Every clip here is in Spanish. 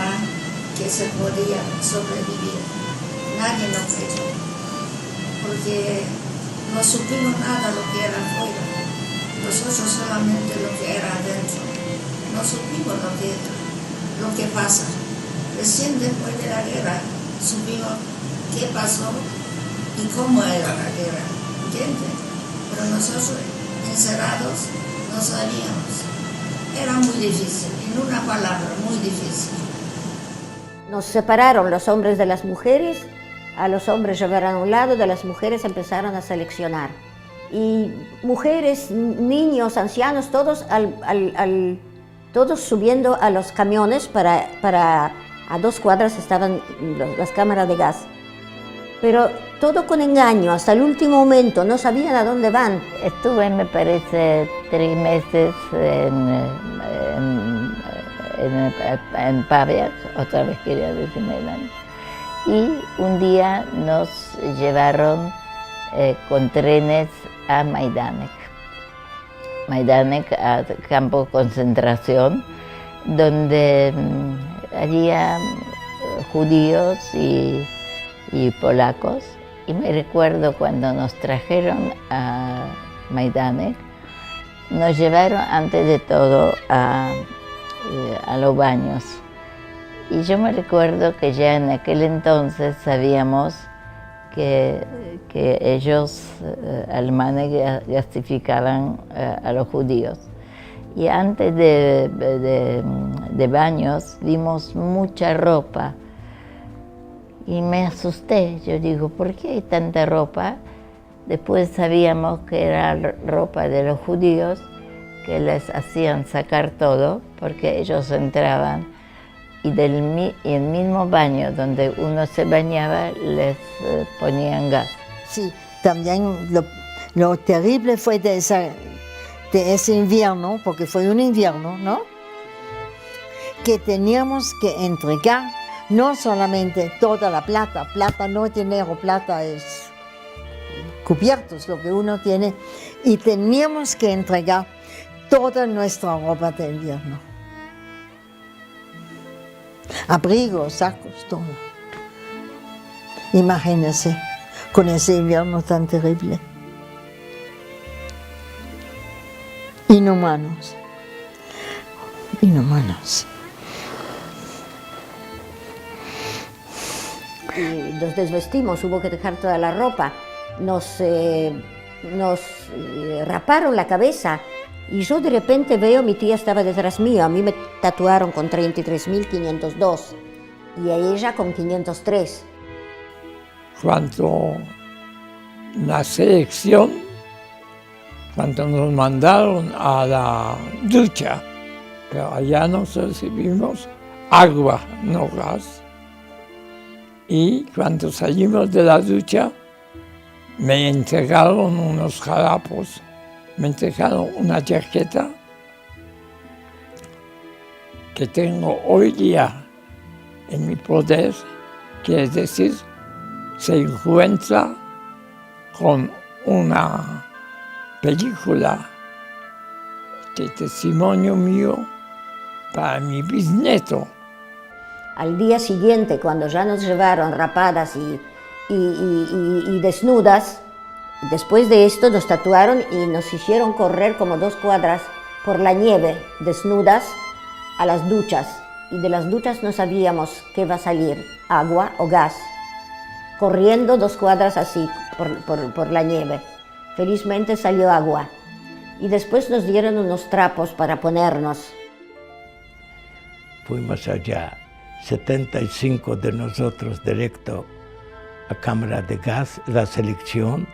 pensaba que se podía sobrevivir. Nadie nos creyó, porque no supimos nada de lo que era afuera. Nosotros solamente lo que era adentro. No supimos lo que pasa. Recién después de la guerra supimos qué pasó y cómo era la guerra, ¿entiendes? Pero nosotros encerrados no sabíamos. Era muy difícil, en una palabra, muy difícil. Nos separaron los hombres de las mujeres, a los hombres llevaron a un lado, de las mujeres empezaron a seleccionar. Y mujeres, niños, ancianos, todos, todos subiendo a los camiones a 2 cuadras estaban las cámaras de gas. Pero todo con engaño, hasta el último momento, no sabían a dónde van. Estuve, me parece, 3 meses en Pavia, otra vez quería decir Maidán. Y un día nos llevaron con trenes a Majdanek. Majdanek, a campo de concentración, donde había judíos y polacos. Y me recuerdo cuando nos trajeron a Majdanek, nos llevaron antes de todo a los baños. Y yo me recuerdo que ya en aquel entonces sabíamos que ellos, alemanes, gasificaban a los judíos. Y antes de baños vimos mucha ropa. Y me asusté, yo digo, ¿por qué hay tanta ropa? Después sabíamos que era ropa de los judíos, que les hacían sacar todo, porque ellos entraban y en el mismo baño donde uno se bañaba les ponían gas. Sí, también lo terrible fue de ese invierno, porque fue un invierno, ¿no? Que teníamos que entregar no solamente toda la plata, plata no es dinero, plata es cubiertos, lo que uno tiene, y teníamos que entregar toda nuestra ropa de invierno. Abrigos, sacos, todo. Imagínense, con ese invierno tan terrible. Inhumanos. Inhumanos. Y nos desvestimos, hubo que dejar toda la ropa. Nos raparon la cabeza. Y yo de repente veo, mi tía estaba detrás mío, a mí me tatuaron con 33.502 y a ella con 503. Cuando la selección, cuando nos mandaron a la ducha, pero allá nos recibimos agua, no gas. Y cuando salimos de la ducha, me entregaron unos jarapos. Me entregaron una chaqueta que tengo hoy día en mi poder, que es decir, se encuentra con una película de testimonio mío para mi bisnieto. Al día siguiente, cuando ya nos llevaron rapadas y desnudas, después de esto nos tatuaron y nos hicieron correr como 2 cuadras por la nieve, desnudas, a las duchas. Y de las duchas no sabíamos qué va a salir, agua o gas. Corriendo 2 cuadras así, por la nieve. Felizmente salió agua. Y después nos dieron unos trapos para ponernos. Fuimos allá, 75 de nosotros directo a cámara de gas, la selección.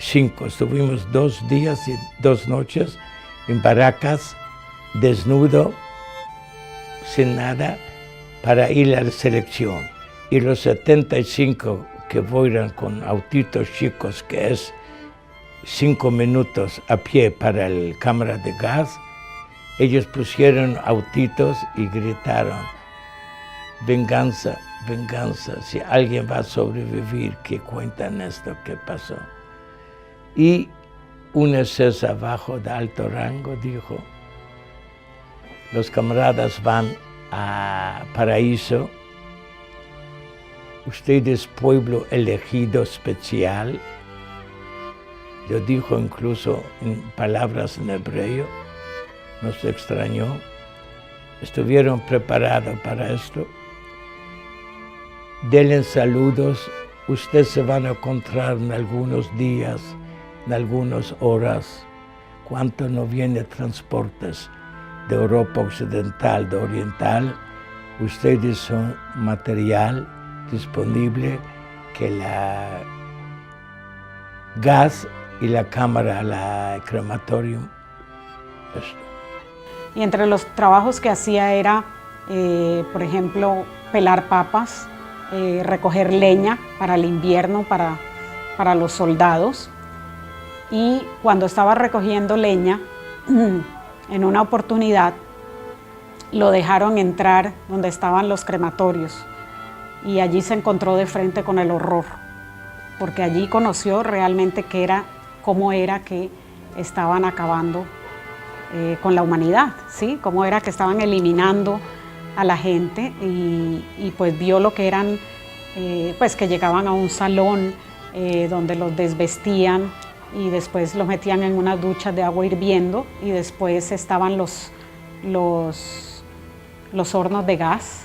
5, estuvimos 2 días y 2 noches en barracas, desnudo, sin nada, para ir a la selección. Y los 75 que fueron con autitos chicos, que es 5 minutos a pie para la cámara de gas, ellos pusieron autitos y gritaron, venganza, venganza, si alguien va a sobrevivir, que cuentan esto que pasó. Y un SS abajo de alto rango dijo, los camaradas van a Paraíso. Usted es pueblo elegido especial. Lo dijo incluso en palabras en hebreo. Nos extrañó. Estuvieron preparados para esto. Denle saludos. Usted se van a encontrar en algunos días, en algunas horas, cuando no vienen transportes de Europa Occidental, de Oriental. Ustedes son material disponible que la gas y la cámara, la crematorium. Esto. Y entre los trabajos que hacía era, por ejemplo, pelar papas, recoger leña para el invierno, para los soldados. Y cuando estaba recogiendo leña, en una oportunidad lo dejaron entrar donde estaban los crematorios y allí se encontró de frente con el horror, porque allí conoció realmente cómo era que estaban acabando con la humanidad, ¿sí? Cómo era que estaban eliminando a la gente y pues vio lo que eran, pues que llegaban a un salón donde los desvestían y después los metían en unas duchas de agua hirviendo y después estaban los hornos de gas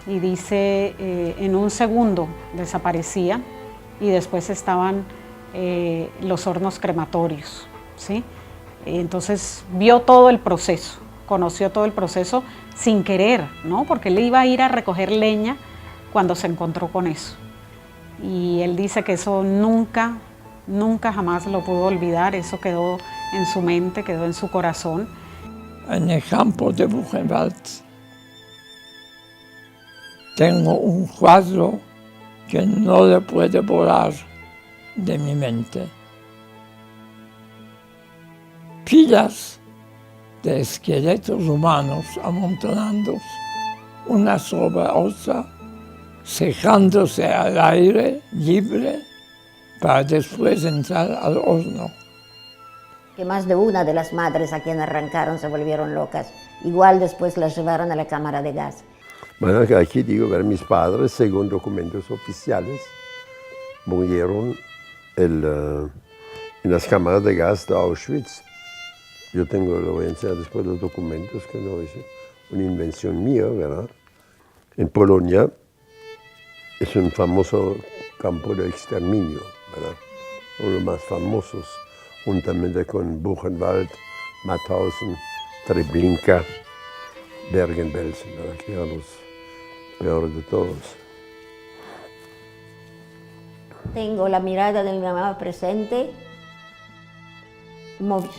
y dice en un segundo desaparecían y después estaban los hornos crematorios, ¿sí? Entonces vio todo el proceso, conoció todo el proceso sin querer, ¿no? Porque él iba a ir a recoger leña cuando se encontró con eso. Y él dice que eso nunca jamás lo pudo olvidar, eso quedó en su mente, quedó en su corazón. En el campo de Buchenwald tengo un cuadro que no le puede borrar de mi mente. Pilas de esqueletos humanos amontonándose una sobre otra, sejándose al aire libre para después entrar al horno. Que más de una de las madres a quien arrancaron se volvieron locas. Igual después las llevaron a la cámara de gas. Bueno, aquí digo que mis padres, según documentos oficiales, murieron en las cámaras de gas de Auschwitz. Yo lo voy a enseñar después los documentos, que no es una invención mía, ¿verdad? En Polonia es un famoso campo de exterminio, ¿verdad? Uno de los más famosos, juntamente con Buchenwald, Mauthausen, Treblinka, Bergen-Belsen, ¿verdad? Que eran los peores de todos. Tengo la mirada de mi mamá presente.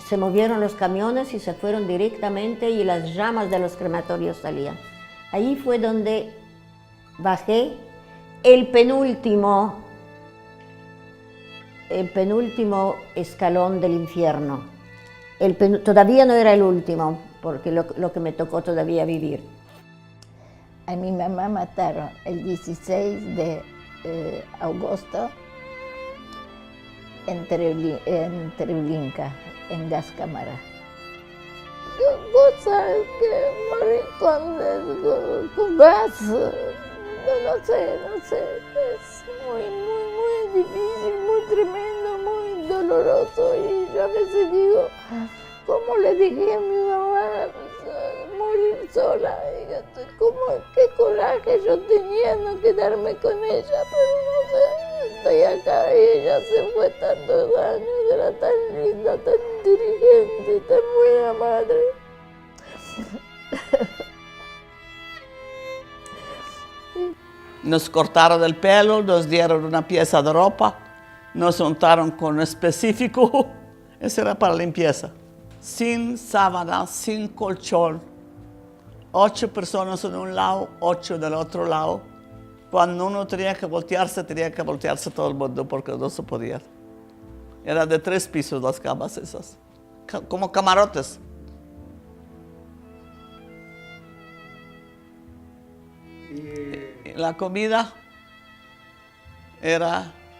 Se movieron los camiones y se fueron directamente y las llamas de los crematorios salían. Allí fue donde bajé el penúltimo escalón del infierno. Todavía no era el último, porque lo que me tocó todavía vivir. A mi mamá mataron el 16 de agosto en Treblinka, en gas cámara. Cosa que morir con gas, no sé, es muy difícil, muy tremendo, muy doloroso. Y yo a veces digo, ¿cómo le dije a mi mamá morir sola? Qué coraje yo tenía no quedarme con ella, pero no sé, estoy acá y ella se fue tantos años, era tan linda, tan inteligente, tan buena madre. Nos cortaron el pelo, nos dieron una pieza de ropa, nos untaron con específico, eso era para limpieza. Sin sábana, sin colchón, 8 personas en un lado, 8 del otro lado. Cuando uno tenía que voltearse todo el mundo porque no se podía. Eran de 3 pisos las camas esas, como camarotes. La comida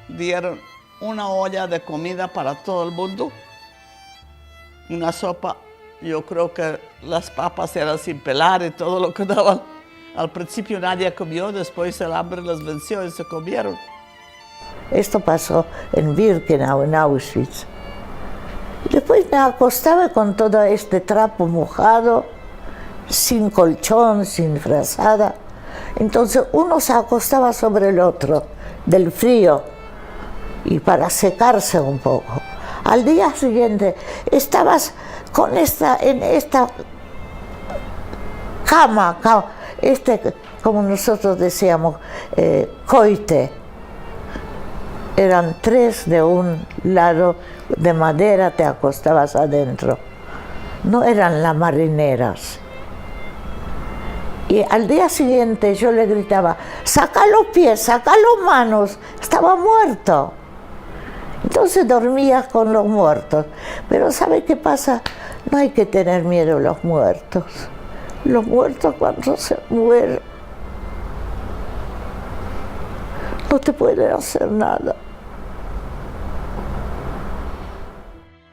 dieron una olla de comida para todo el mundo, una sopa. Yo creo que las papas eran sin pelar y todo lo que daban. Al principio nadie comió, después el hambre los venció y se comieron. Esto pasó en Birkenau, en Auschwitz. Después me acostaba con todo este trapo mojado, sin colchón, sin frazada. Entonces uno se acostaba sobre el otro, del frío, y para secarse un poco. Al día siguiente estabas en esta cama, como nosotros decíamos, coite. Eran 3 de un lado de madera, te acostabas adentro. No eran las marineras. Y al día siguiente yo le gritaba, saca los pies, saca las manos, estaba muerto. Entonces dormía con los muertos. Pero ¿sabe qué pasa? No hay que tener miedo a los muertos. Los muertos cuando se mueren no te pueden hacer nada.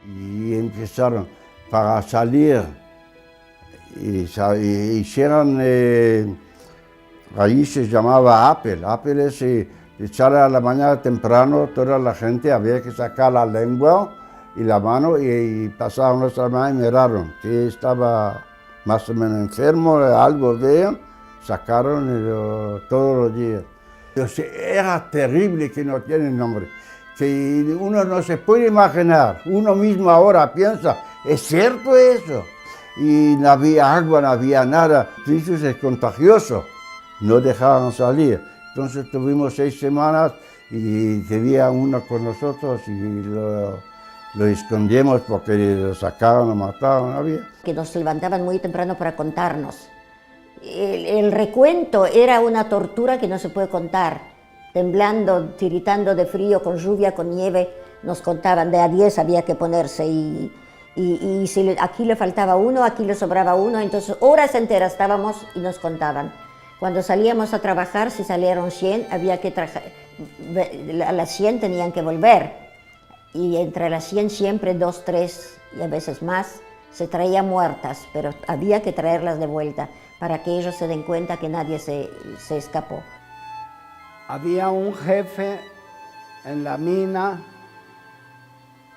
Y empezaron para salir y hicieron, ahí se llamaba Apple. Apple es echar a la mañana temprano, toda la gente había que sacar la lengua y la mano y pasaron nuestra mano y miraron que estaba más o menos enfermo, algo veían, sacaron todos los días. Entonces, era terrible, que no tiene nombre. Que uno no se puede imaginar, uno mismo ahora piensa, ¿es cierto eso? Y no había agua, no había nada, eso es contagioso, no dejaban salir. Entonces tuvimos 6 semanas y tenía uno con nosotros y lo escondimos porque lo sacaban, lo mataban, no había. Que nos levantaban muy temprano para contarnos. El recuento era una tortura que no se puede contar. Temblando, tiritando de frío, con lluvia, con nieve, nos contaban, de a 10 había que ponerse y si aquí le faltaba uno, aquí le sobraba uno, entonces horas enteras estábamos y nos contaban. Cuando salíamos a trabajar, si salieron 100, había que a las 100 tenían que volver. Y entre las 100 siempre 2, 3 y a veces más se traían muertas, pero había que traerlas de vuelta para que ellos se den cuenta que nadie se escapó. Había un jefe en la mina,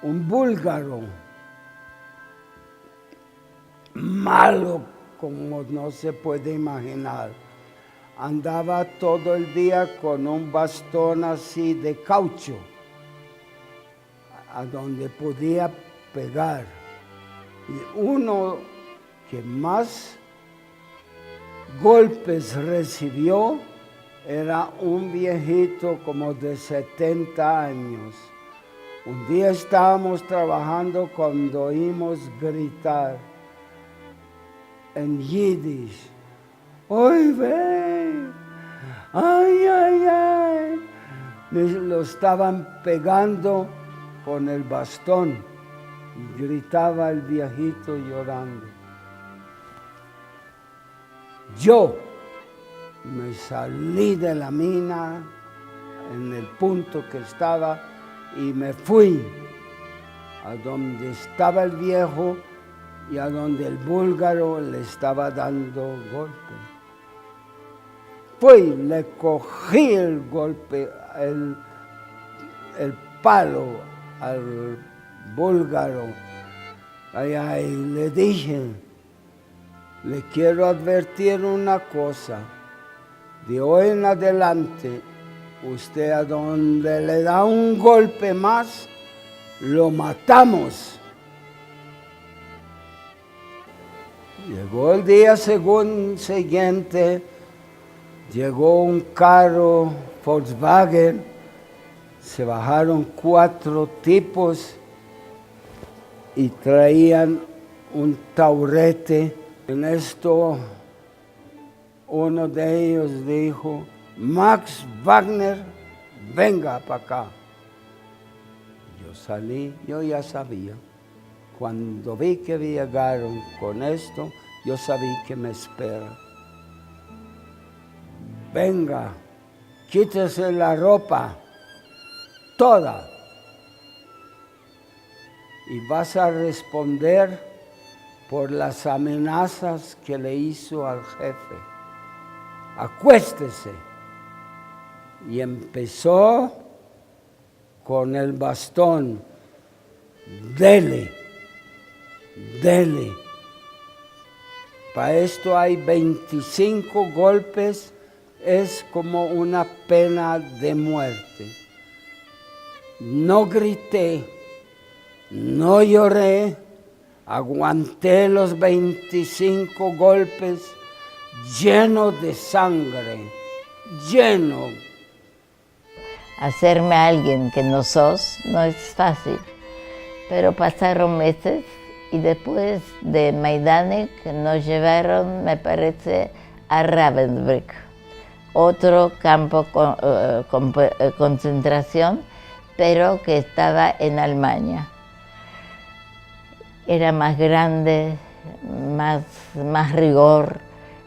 un búlgaro, malo como no se puede imaginar. Andaba todo el día con un bastón así de caucho, a donde podía pegar. Y uno que más golpes recibió era un viejito como de 70 años. Un día estábamos trabajando cuando oímos gritar en yiddish, ¡Oy ve! ¡Ay, ay, ay! Lo estaban pegando con el bastón y gritaba el viejito llorando. Yo me salí de la mina en el punto que estaba y me fui a donde estaba el viejo y a donde el búlgaro le estaba dando golpe. Fui, le cogí el golpe, el palo al búlgaro. Ay, le dije, le quiero advertir una cosa. De hoy en adelante, usted a donde le da un golpe más, lo matamos. Llegó el día siguiente, llegó un carro Volkswagen, se bajaron 4 tipos y traían un taurete. En esto, uno de ellos dijo, Max Wagner, venga para acá. Yo salí, yo ya sabía. Cuando vi que llegaron con esto, yo sabía que me espera. Venga, quítese la ropa, toda, y vas a responder por las amenazas que le hizo al jefe. acuéstese. Y empezó con el bastón, dele, dele. Para esto hay 25 golpes, es como una pena de muerte. No grité, no lloré, aguanté los 25 golpes lleno de sangre, lleno. Hacerme a alguien que no sos no es fácil, pero pasaron meses y después de Majdanek nos llevaron, me parece, a Ravensbrück, otro campo de concentración, pero que estaba en Alemania. Era más grande, más rigor.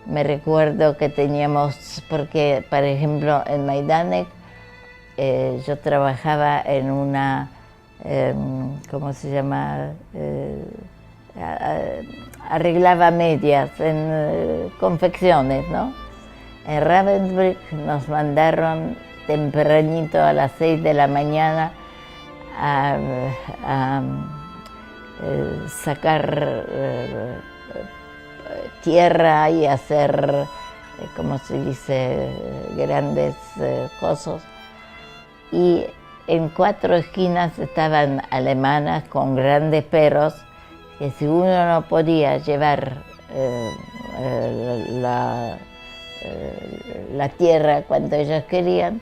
Me recuerdo que teníamos, porque por ejemplo en Majdanek yo trabajaba en una, ¿cómo se llama? Arreglaba medias en confecciones, ¿no? En Ravensbrück nos mandaron tempranito a las 6 de la mañana a sacar tierra y hacer, ¿cómo se dice?, grandes cosas. Y en 4 esquinas estaban alemanas con grandes perros que si uno no podía llevar la tierra cuando ellos querían,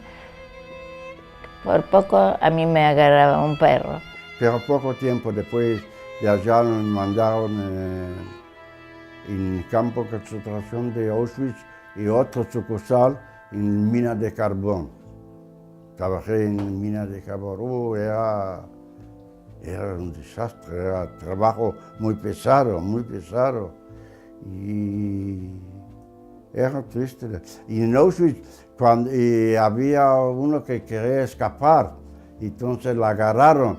por poco a mí me agarraba un perro. Pero poco tiempo después de allá nos mandaron en el campo de concentración de Auschwitz y otro sucursal en mina de carbón. Trabajé en mina de carbón. Era un desastre, era trabajo muy pesado, y era triste. Y en Auschwitz cuando había uno que quería escapar, entonces la agarraron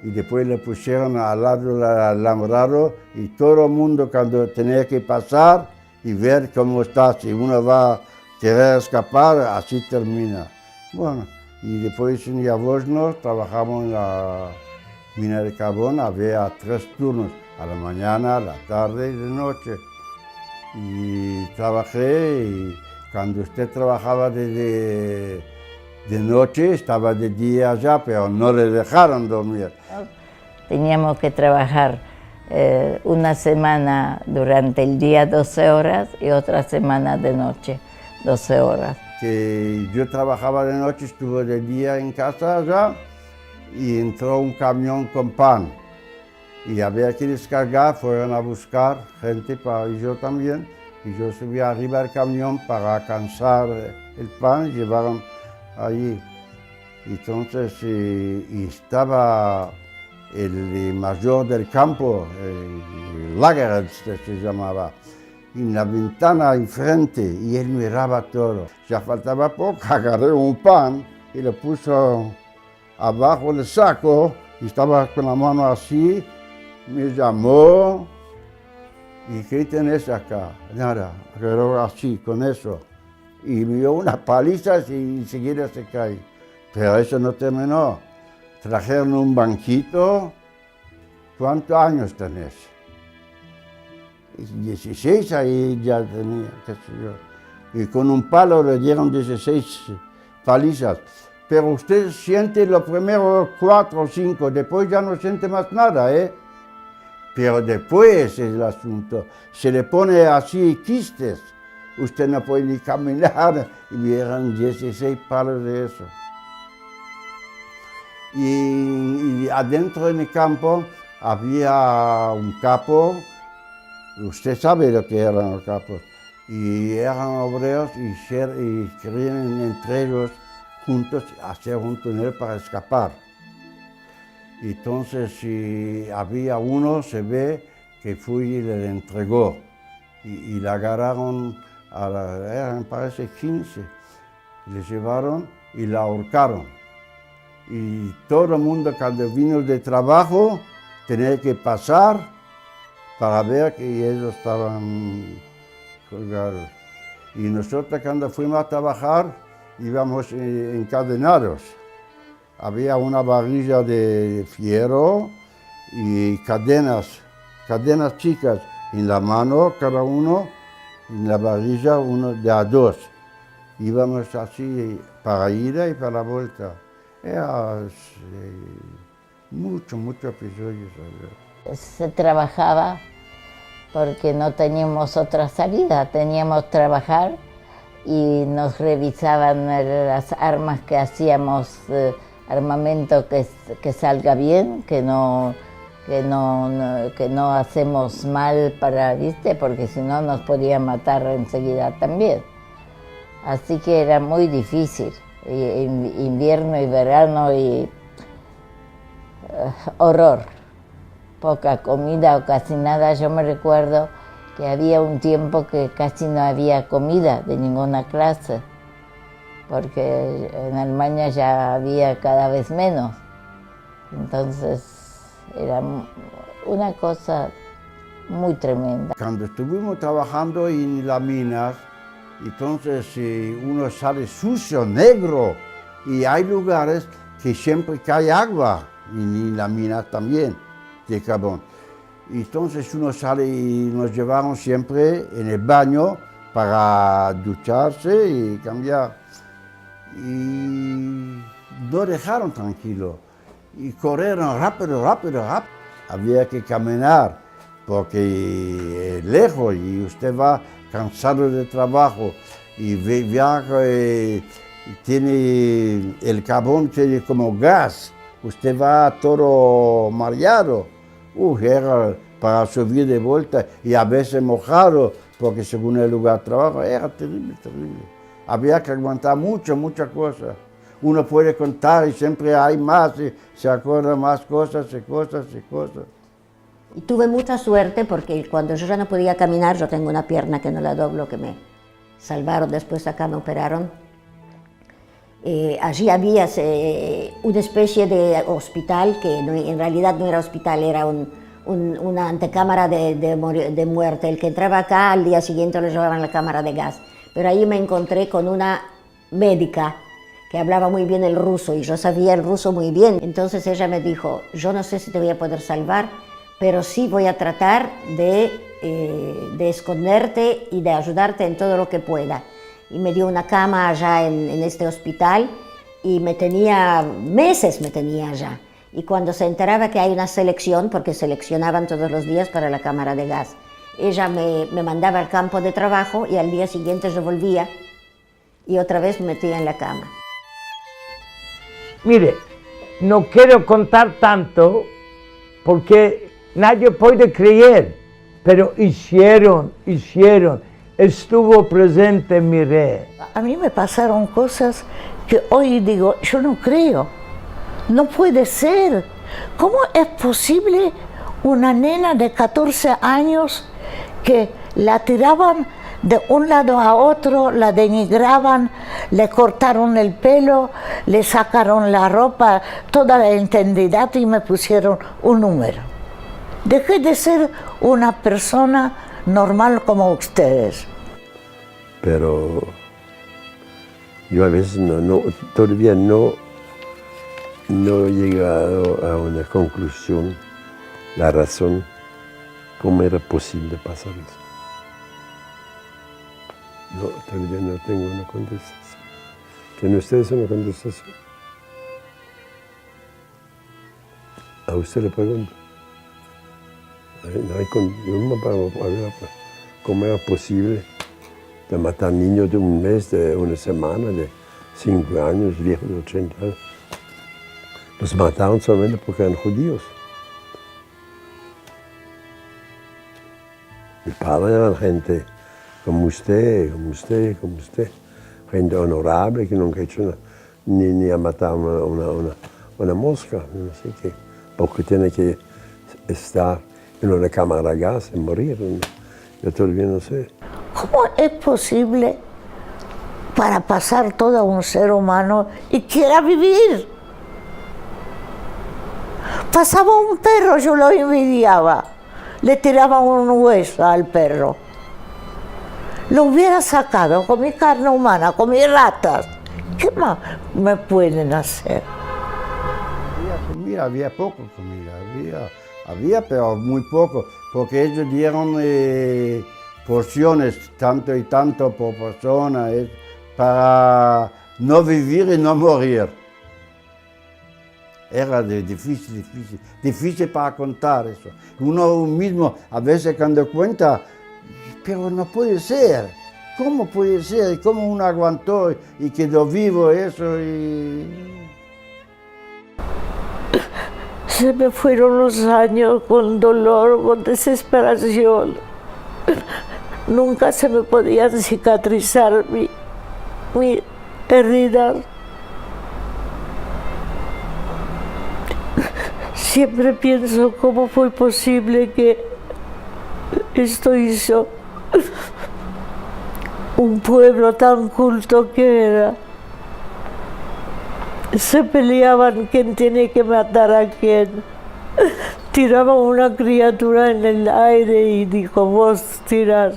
y después le pusieron al lado del alambrado y todo el mundo cuando tenía que pasar y ver cómo está, si uno va a querer escapar, así termina. Bueno, y después en Jaworzno trabajamos en la mina de carbón, había 3 turnos, a la mañana, a la tarde y de noche. Y trabajé y cuando usted trabajaba de noche, estaba de día allá, pero no le dejaron dormir. Teníamos que trabajar una semana durante el día 12 horas y otra semana de noche 12 horas. Que yo trabajaba de noche, estuve de día en casa allá y entró un camión con pan. Y había que descargar, fueron a buscar gente y yo también. Y yo subí arriba del camión para alcanzar el pan y llevaron allí. Entonces estaba el mayor del campo, el Lagerarzt se llamaba, en la ventana enfrente y él miraba todo. Ya faltaba poco, agarré un pan y lo puso abajo del saco y estaba con la mano así, me llamó. ¿Y qué tenés acá? Nada, pero así, con eso. Y me dio unas palizas y enseguida se cae. Pero eso no terminó. Trajeron un banquito. ¿Cuántos años tenés? 16 ahí ya tenía, qué sé yo. Y con un palo le dieron 16 palizas. Pero usted siente los primeros 4 o 5, después ya no siente más nada, ¿eh? Pero después es el asunto, se le pone así quistes, usted no puede ni caminar y eran 16 palos de eso. Y adentro en el campo había un capo, usted sabe lo que eran los capos, y eran obreros y querían entre ellos juntos hacer un túnel para escapar. Entonces, si había uno, se ve que fue y le entregó. Y la agarraron, eran parece 15, le llevaron y la ahorcaron. Y todo el mundo cuando vino de trabajo tenía que pasar para ver que ellos estaban colgados. Y nosotros cuando fuimos a trabajar íbamos encadenados. Había una varilla de fierro y cadenas chicas en la mano cada uno, en la varilla uno de a dos. Íbamos así para ida y para la vuelta. Era mucho episodios. Se trabajaba porque no teníamos otra salida, teníamos que trabajar y nos revisaban las armas que hacíamos, armamento que salga bien, que no hacemos mal para, ¿viste? Porque si no nos podían matar enseguida también. Así que era muy difícil, invierno y verano y horror. Poca comida o casi nada. Yo me recuerdo que había un tiempo que casi no había comida de ninguna clase, porque en Alemania ya había cada vez menos. Entonces era una cosa muy tremenda. Cuando estuvimos trabajando en las minas, entonces uno sale sucio, negro, y hay lugares que siempre cae agua, y en las minas también, de carbón. Entonces uno sale y nos llevaron siempre en el baño para ducharse y cambiar. Y no dejaron tranquilo, y corrieron rápido. Había que caminar, porque es lejos y usted va cansado de trabajo y tiene el carbón tiene como gas, usted va todo mareado. Era para subir de vuelta y a veces mojado, porque según el lugar de trabajo era terrible. Había que aguantar muchas cosas. Uno puede contar y siempre hay más, y se acuerda más cosas. Y tuve mucha suerte porque cuando yo ya no podía caminar, yo tengo una pierna que no la doblo, que me salvaron, después acá me operaron. Allí había una especie de hospital, que en realidad no era hospital, era una antecámara de muerte. El que entraba acá, al día siguiente lo llevaban a la cámara de gas. Pero ahí me encontré con una médica que hablaba muy bien el ruso, y yo sabía el ruso muy bien. Entonces ella me dijo, yo no sé si te voy a poder salvar, pero sí voy a tratar de esconderte y de ayudarte en todo lo que pueda. Y me dio una cama allá en este hospital y meses me tenía allá. Y cuando se enteraba que hay una selección, porque seleccionaban todos los días para la cámara de gas, ella me mandaba al campo de trabajo y al día siguiente yo volvía y otra vez me metía en la cama. Mire, no quiero contar tanto porque nadie puede creer, pero hicieron. Estuvo presente mi rey. A mí me pasaron cosas que hoy digo, yo no creo, no puede ser. ¿Cómo es posible una nena de 14 años que la tiraban de un lado a otro, la denigraban, le cortaron el pelo, le sacaron la ropa, toda la entendidad y me pusieron un número? Dejé de ser una persona normal como ustedes. Pero yo a veces todavía no he llegado a una conclusión, la razón, cómo era posible pasar eso. No, todavía no tengo una contestación. ¿Tienen ustedes una contestación? A usted le pregunto. ¿Cómo era posible de matar niños de un mes, de una semana, de 5 años, viejos de 80 años? Los mataron solamente porque eran judíos. Mi padre era gente como usted, gente honorable que nunca ha hecho ni ha matado una mosca. Así que, porque tiene que estar en una cámara de gas y morir. Yo todavía no sé. ¿Cómo es posible para pasar todo un ser humano y quiera vivir? Pasaba un perro, yo lo envidiaba. Le tiraba un hueso al perro. Lo hubiera sacado, comí carne humana, comí ratas. ¿Qué más me pueden hacer? Había comida, había poco comida, había pero muy poco, porque ellos dieron porciones, tanto y tanto por persona, para no vivir y no morir. Era difícil para contar eso. Uno mismo a veces cuando cuenta, pero no puede ser. ¿Cómo puede ser? ¿Cómo uno aguantó y quedó vivo eso? Se me fueron los años con dolor, con desesperación. Nunca se me podían cicatrizar mi herida. Siempre pienso cómo fue posible que esto hizo un pueblo tan culto que era. Se peleaban quién tiene que matar a quién. Tiraban una criatura en el aire y dijo, vos tirás,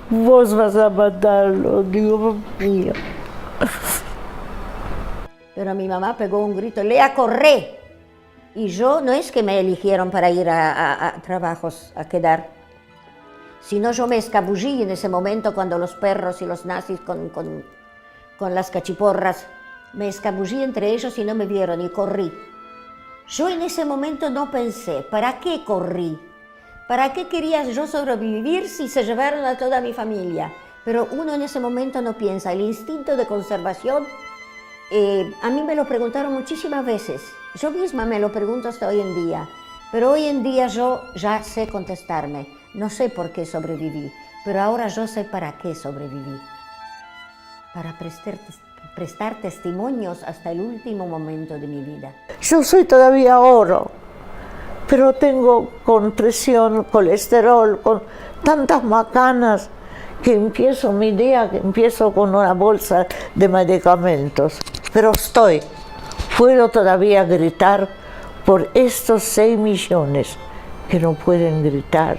vos vas a matarlo. Digo, mío. Pero mi mamá pegó un grito, Lea, corre. Y yo, no es que me eligieron para ir a trabajos, a quedar, sino yo me escabullí en ese momento cuando los perros y los nazis con las cachiporras, me escabullí entre ellos y no me vieron y corrí. Yo en ese momento no pensé, ¿para qué corrí? ¿Para qué quería yo sobrevivir si se llevaron a toda mi familia? Pero uno en ese momento no piensa, el instinto de conservación, a mí me lo preguntaron muchísimas veces. Yo misma me lo pregunto hasta hoy en día, pero hoy en día yo ya sé contestarme. No sé por qué sobreviví, pero ahora yo sé para qué sobreviví. Para prestar testimonios hasta el último momento de mi vida. Yo soy todavía oro, pero tengo con presión, colesterol, con tantas macanas que empiezo mi día, que empiezo con una bolsa de medicamentos. Pero puedo todavía gritar por estos 6 millones que no pueden gritar.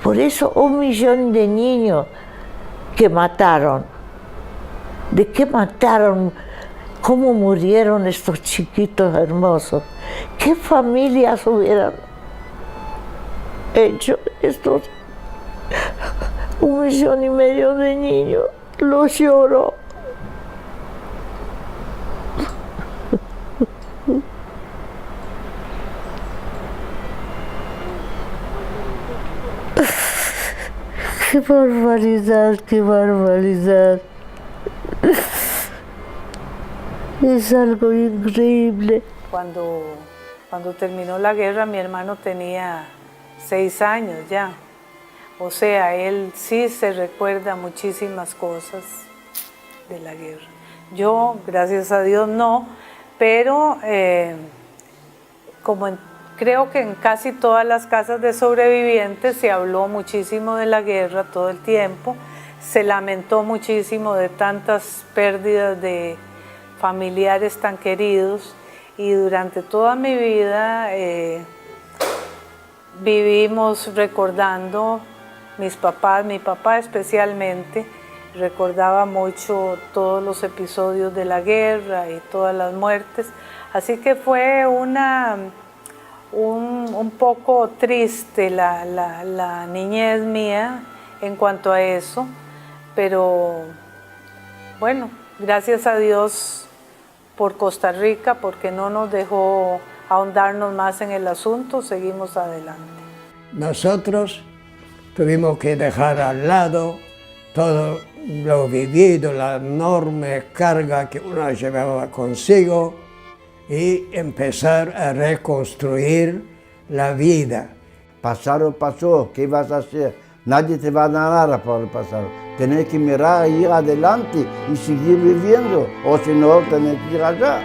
Por eso 1 millón de niños que mataron. ¿De qué mataron? ¿Cómo murieron estos chiquitos hermosos? ¿Qué familias hubieran hecho estos 1,5 millones de niños? Los lloro. ¡Qué barbaridad, qué barbaridad! Es algo increíble. Cuando terminó la guerra, mi hermano tenía 6 años ya. O sea, él sí se recuerda muchísimas cosas de la guerra. Yo, gracias a Dios, no, pero creo que en casi todas las casas de sobrevivientes se habló muchísimo de la guerra todo el tiempo, se lamentó muchísimo de tantas pérdidas de familiares tan queridos y durante toda mi vida vivimos recordando mis papás, mi papá especialmente, recordaba mucho todos los episodios de la guerra y todas las muertes, así que fue un poco triste la niñez mía en cuanto a eso, pero bueno, gracias a Dios por Costa Rica, porque no nos dejó ahondarnos más en el asunto, seguimos adelante. Nosotros tuvimos que dejar al lado todo lo vivido, la enorme carga que uno llevaba consigo y empezar a reconstruir la vida. Pasado pasó, ¿qué vas a hacer? Nadie te va a dar nada por el pasado. Tenés que mirar, ir adelante y seguir viviendo, o si no, tenés que ir allá.